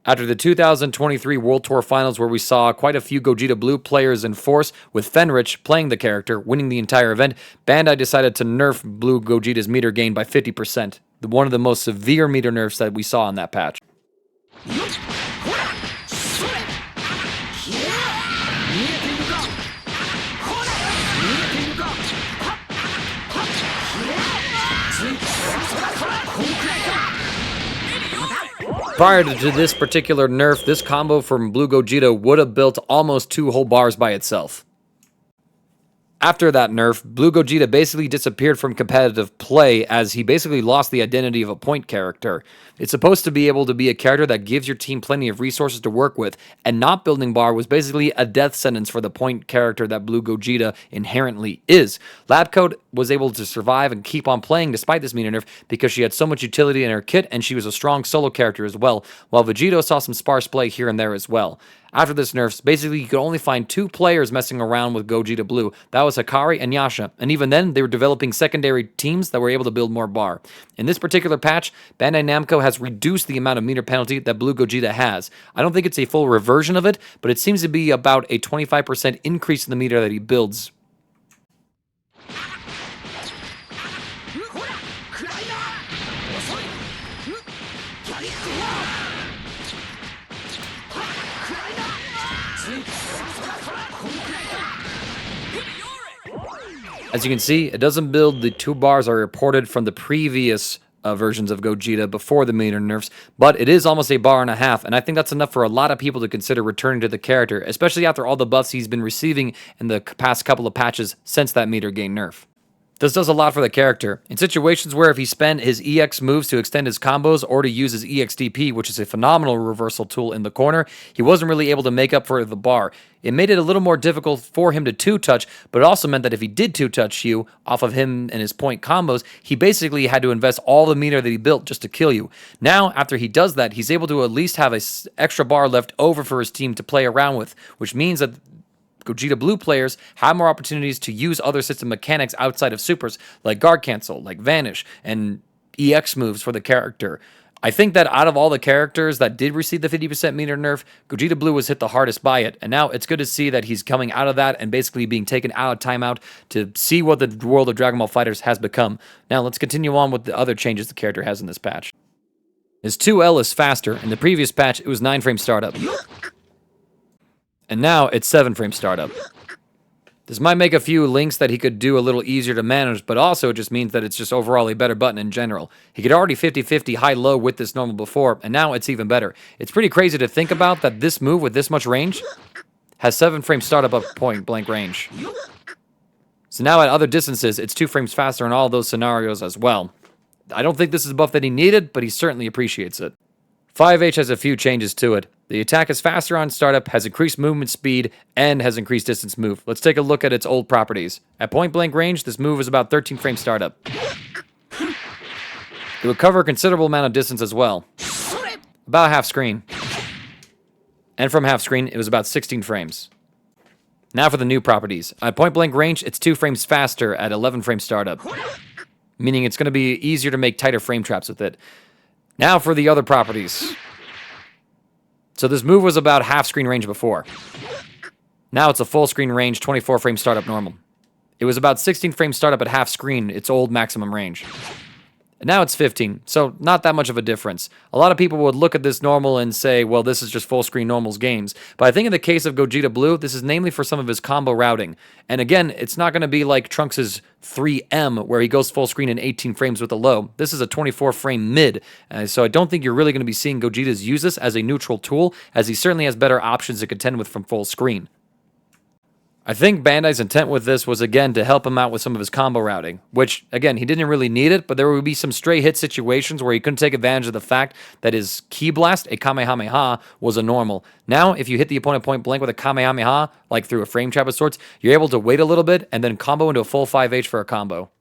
After the 2023 World Tour Finals, where we saw quite a few Gogeta Blue players in force, with Fenrich playing the character, winning the entire event, Bandai decided to nerf Blue Gogeta's meter gain by 50%. One of the most severe meter nerfs that we saw in that patch. Prior to this particular nerf, this combo from Blue Gogeta would have built almost 2 whole bars by itself. After that nerf, Blue Gogeta basically disappeared from competitive play as he basically lost the identity of a point character. It's supposed to be able to be a character that gives your team plenty of resources to work with, and not building bar was basically a death sentence for the point character that Blue Gogeta inherently is. Labcoat was able to survive and keep on playing despite this meter nerf because she had so much utility in her kit and she was a strong solo character as well, while Vegito saw some sparse play here and there as well. After this nerfs, basically you could only find 2 players messing around with Gogeta Blue. That was Hikari and Yasha, and even then they were developing secondary teams that were able to build more bar. In this particular patch, Bandai Namco has reduced the amount of meter penalty that Blue Gogeta has. I don't think it's a full reversion of it, but it seems to be about a 25% increase in the meter that he builds. As you can see, it doesn't build the 2 bars I reported from the previous versions of Gogeta before the meter nerfs, but it is almost a bar and a half, and I think that's enough for a lot of people to consider returning to the character, especially after all the buffs he's been receiving in the past couple of patches since that meter gain nerf. This does a lot for the character. In situations where if he spent his EX moves to extend his combos or to use his EXDP, which is a phenomenal reversal tool in the corner, he wasn't really able to make up for the bar. It made it a little more difficult for him to 2-touch, but it also meant that if he did 2-touch you off of him and his point combos, he basically had to invest all the meter that he built just to kill you. Now, after he does that, he's able to at least have an extra bar left over for his team to play around with, which means that Gogeta Blue players have more opportunities to use other system mechanics outside of supers, like guard cancel, like vanish, and EX moves for the character. I think that out of all the characters that did receive the 50% meter nerf, Gogeta Blue was hit the hardest by it, and now it's good to see that he's coming out of that and basically being taken out of timeout to see what the world of Dragon Ball FighterZ has become. Now let's continue on with the other changes the character has in this patch. His 2L is faster. In the previous patch, it was 9-frame startup. And now it's 7-frame startup. This might make a few links that he could do a little easier to manage, but also it just means that it's just overall a better button in general. He could already 50-50 high-low with this normal before, and now it's even better. It's pretty crazy to think about that this move with this much range has 7-frame startup up point-blank range. So now at other distances, it's 2 frames faster in all those scenarios as well. I don't think this is a buff that he needed, but he certainly appreciates it. 5H has a few changes to it. The attack is faster on startup, has increased movement speed, and has increased distance move. Let's take a look at its old properties. At point-blank range, this move is about 13-frame startup. It would cover a considerable amount of distance as well. About half screen. And from half screen, it was about 16 frames. Now for the new properties. At point-blank range, it's 2 frames faster at 11-frame startup, meaning it's going to be easier to make tighter frame traps with it. Now for the other properties. So this move was about half screen range before. Now it's a full screen range, 24 frame startup normal. It was about 16 frame startup at half screen, its old maximum range. And now it's 15, so not that much of a difference. A lot of people would look at this normal and say, well, this is just full screen normals games. But I think in the case of Gogeta Blue, this is namely for some of his combo routing. And again, it's not going to be like Trunks' 3M, where he goes full screen in 18 frames with a low. This is a 24 frame mid. So I don't think you're really going to be seeing Gogeta's use this as a neutral tool, as he certainly has better options to contend with from full screen. I think Bandai's intent with this was, again, to help him out with some of his combo routing, which, again, he didn't really need it, but there would be some stray hit situations where he couldn't take advantage of the fact that his Ki Blast, a Kamehameha, was a normal. Now, if you hit the opponent point blank with a Kamehameha, like through a frame trap of sorts, you're able to wait a little bit and then combo into a full 5H for a combo.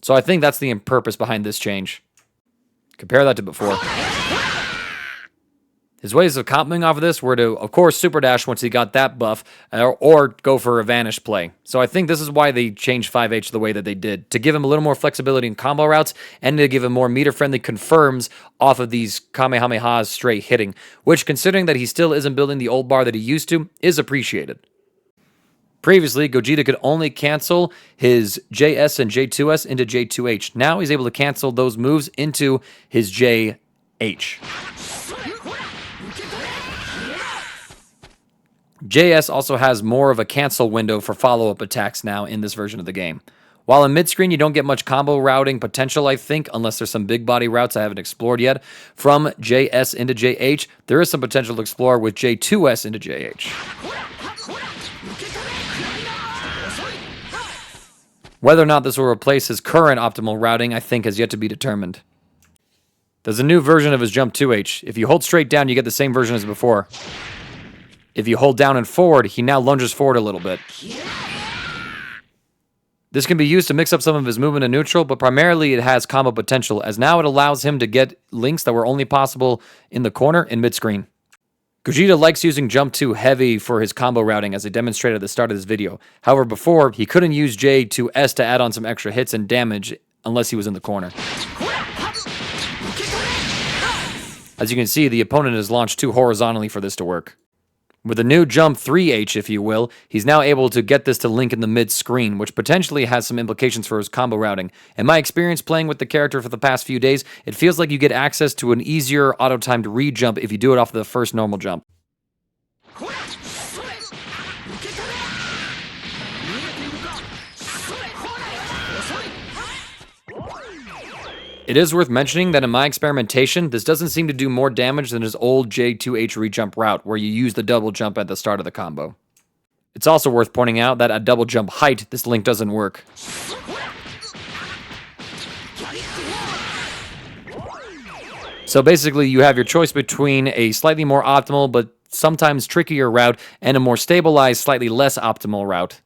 So I think that's the purpose behind this change. Compare that to before. His ways of comboing off of this were to, of course, super dash once he got that buff, or go for a vanish play. So I think this is why they changed 5H the way that they did, to give him a little more flexibility in combo routes and to give him more meter-friendly confirms off of these Kamehamehas straight hitting, which, considering that he still isn't building the old bar that he used to, is appreciated. Previously, Gogeta could only cancel his JS and J2S into J2H. Now he's able to cancel those moves into his JH. JS also has more of a cancel window for follow-up attacks now in this version of the game. While in mid-screen, you don't get much combo routing potential, I think, unless there's some big body routes I haven't explored yet. From JS into JH, there is some potential to explore with J2S into JH. Whether or not this will replace his current optimal routing, I think, has yet to be determined. There's a new version of his jump 2H. If you hold straight down, you get the same version as before. If you hold down and forward, he now lunges forward a little bit. This can be used to mix up some of his movement in neutral, but primarily it has combo potential, as now it allows him to get links that were only possible in the corner and mid-screen. Gogeta likes using jump 2 heavy for his combo routing, as I demonstrated at the start of this video. However, before, he couldn't use J to S to add on some extra hits and damage unless he was in the corner. As you can see, the opponent has launched too horizontally for this to work. With the new jump 3H, if you will, he's now able to get this to link in the mid-screen, which potentially has some implications for his combo routing. In my experience playing with the character for the past few days, it feels like you get access to an easier auto-timed re-jump if you do it off of the first normal jump. It is worth mentioning that in my experimentation, this doesn't seem to do more damage than his old J2H re-jump route, where you use the double jump at the start of the combo. It's also worth pointing out that at double jump height, this link doesn't work. So basically, you have your choice between a slightly more optimal, but sometimes trickier route, and a more stabilized, slightly less optimal route.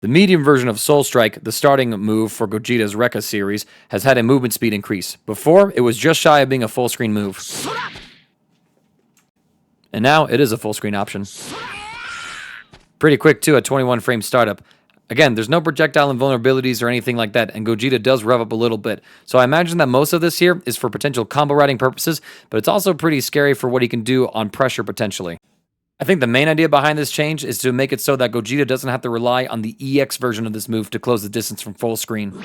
The medium version of Soul Strike, the starting move for Gogeta's Rekka series, has had a movement speed increase. Before, it was just shy of being a full screen move. And now, it is a full screen option. Pretty quick too at 21 frame startup. Again, there's no projectile invulnerabilities or anything like that, and Gogeta does rev up a little bit. So I imagine that most of this here is for potential combo routing purposes, but it's also pretty scary for what he can do on pressure potentially. I think the main idea behind this change is to make it so that Gogeta doesn't have to rely on the EX version of this move to close the distance from full screen.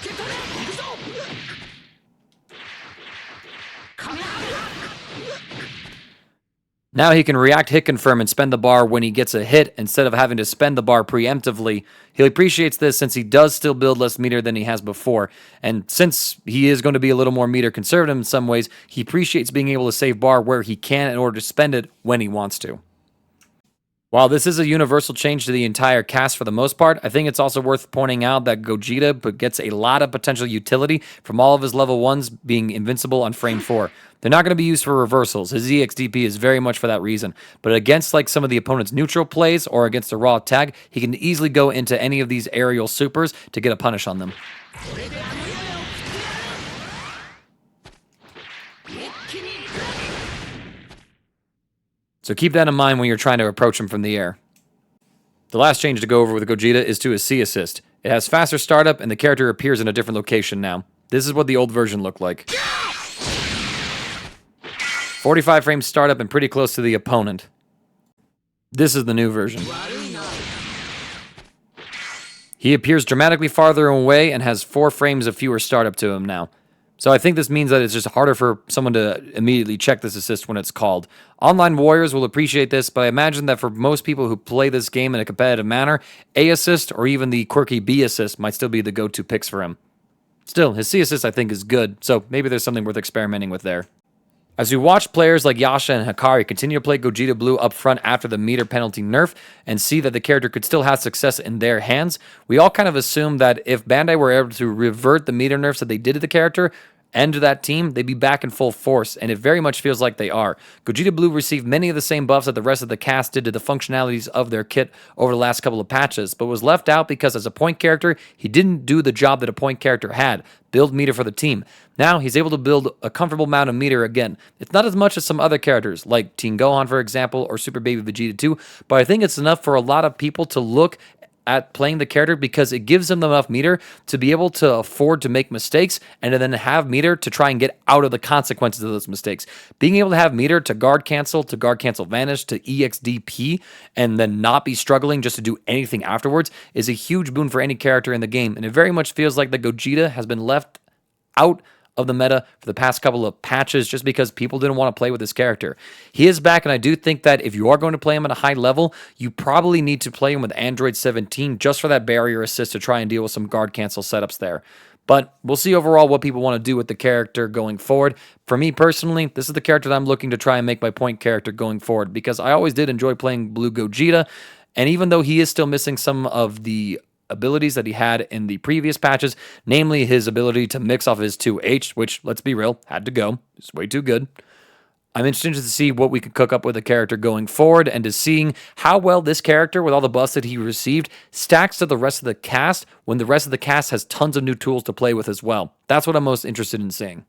Now he can react hit confirm and spend the bar when he gets a hit instead of having to spend the bar preemptively. He appreciates this since he does still build less meter than he has before. And since he is going to be a little more meter conservative in some ways, he appreciates being able to save bar where he can in order to spend it when he wants to. While this is a universal change to the entire cast for the most part, I think it's also worth pointing out that Gogeta gets a lot of potential utility from all of his level 1s being invincible on frame 4. They're not going to be used for reversals. His EXDP is very much for that reason. But against like some of the opponent's neutral plays or against a raw tag, he can easily go into any of these aerial supers to get a punish on them. So keep that in mind when you're trying to approach him from the air. The last change to go over with Gogeta is to his C assist. It has faster startup and the character appears in a different location now. This is what the old version looked like. 45 frames startup and pretty close to the opponent. This is the new version. He appears dramatically farther away and has 4 frames of fewer startup to him now. So I think this means that it's just harder for someone to immediately check this assist when it's called. Online warriors will appreciate this, but I imagine that for most people who play this game in a competitive manner, A assist or even the quirky B assist might still be the go-to picks for him. Still, his C assist I think is good, so maybe there's something worth experimenting with there. As we watch players like Yasha and Hikari continue to play Gogeta Blue up front after the meter penalty nerf and see that the character could still have success in their hands, we all kind of assume that if Bandai were able to revert the meter nerfs that they did to the character enter that team, they'd be back in full force, and it very much feels like they are. Gogeta Blue received many of the same buffs that the rest of the cast did to the functionalities of their kit over the last couple of patches, but was left out because as a point character, he didn't do the job that a point character had, build meter for the team. Now, he's able to build a comfortable amount of meter again. It's not as much as some other characters, like Teen Gohan, for example, or Super Baby Vegeta 2, but I think it's enough for a lot of people to look at playing the character because it gives them enough meter to be able to afford to make mistakes and to then have meter to try and get out of the consequences of those mistakes. Being able to have meter to guard cancel vanish, to EXDP, and then not be struggling just to do anything afterwards is a huge boon for any character in the game. And it very much feels like the Gogeta has been left out of the meta for the past couple of patches just because people didn't want to play with this character. He is back, and I do think that if you are going to play him at a high level, you probably need to play him with Android 17 just for that barrier assist to try and deal with some guard cancel setups there. But we'll see overall what people want to do with the character going forward. For me personally, this is the character that I'm looking to try and make my point character going forward because I always did enjoy playing Blue Gogeta, and even though he is still missing some of the abilities that he had in the previous patches, namely his ability to mix off his 2H, which, let's be real, had to go. It's way too good. I'm interested to see what we could cook up with the character going forward and to seeing how well this character, with all the buffs that he received, stacks to the rest of the cast when the rest of the cast has tons of new tools to play with as well. That's what I'm most interested in seeing.